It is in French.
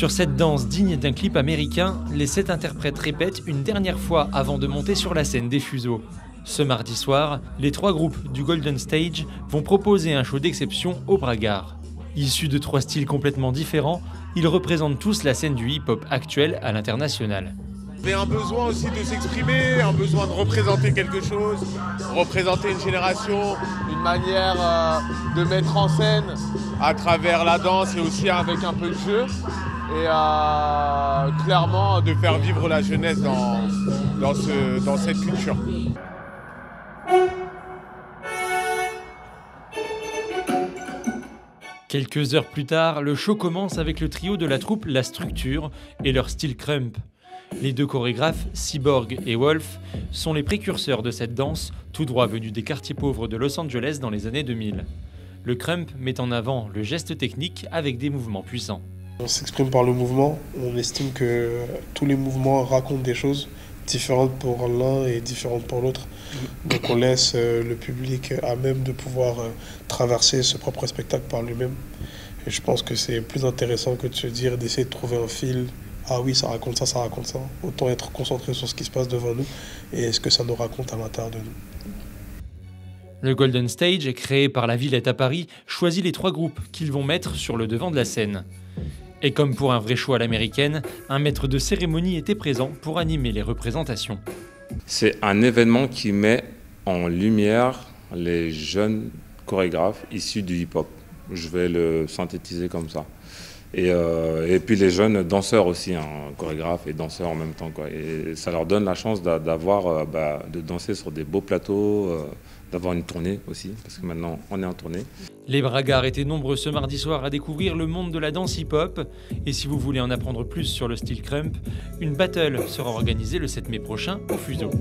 Sur cette danse digne d'un clip américain, les 7 interprètes répètent une dernière fois avant de monter sur la scène des Fuseaux. Ce mardi soir, les 3 groupes du Golden Stage vont proposer un show d'exception au Braggart. Issus de 3 styles complètement différents, ils représentent tous la scène du hip-hop actuel à l'international. Il y a un besoin aussi de s'exprimer, un besoin de représenter quelque chose, représenter une génération, une manière de mettre en scène à travers la danse et aussi avec un peu de jeu. Et clairement de faire vivre la jeunesse dans cette culture. Quelques heures plus tard, le show commence avec le trio de la troupe La Structure et leur style krump. Les 2 chorégraphes, Cyborg et Wolf, sont les précurseurs de cette danse, tout droit venus des quartiers pauvres de Los Angeles dans les années 2000. Le krump met en avant le geste technique avec des mouvements puissants. On s'exprime par le mouvement, on estime que tous les mouvements racontent des choses différentes pour l'un et différentes pour l'autre. Donc on laisse le public à même de pouvoir traverser ce propre spectacle par lui-même. Et je pense que c'est plus intéressant que de se dire, d'essayer de trouver un fil. Ah oui, ça raconte ça, ça raconte ça. Autant être concentré sur ce qui se passe devant nous et ce que ça nous raconte à l'intérieur de nous. Le Golden Stage, créé par la Villette à Paris, choisit les 3 groupes qu'ils vont mettre sur le devant de la scène. Et comme pour un vrai show à l'américaine, un maître de cérémonie était présent pour animer les représentations. C'est un événement qui met en lumière les jeunes chorégraphes issus du hip-hop. Je vais le synthétiser comme ça. Et puis les jeunes danseurs aussi, chorégraphes et danseurs en même temps, quoi. Et ça leur donne la chance de danser sur des beaux plateaux, d'avoir une tournée aussi, parce que maintenant on est en tournée. Les Braggarts étaient nombreux ce mardi soir à découvrir le monde de la danse hip-hop. Et si vous voulez en apprendre plus sur le style krump, une battle sera organisée le 7 mai prochain au Fuseau.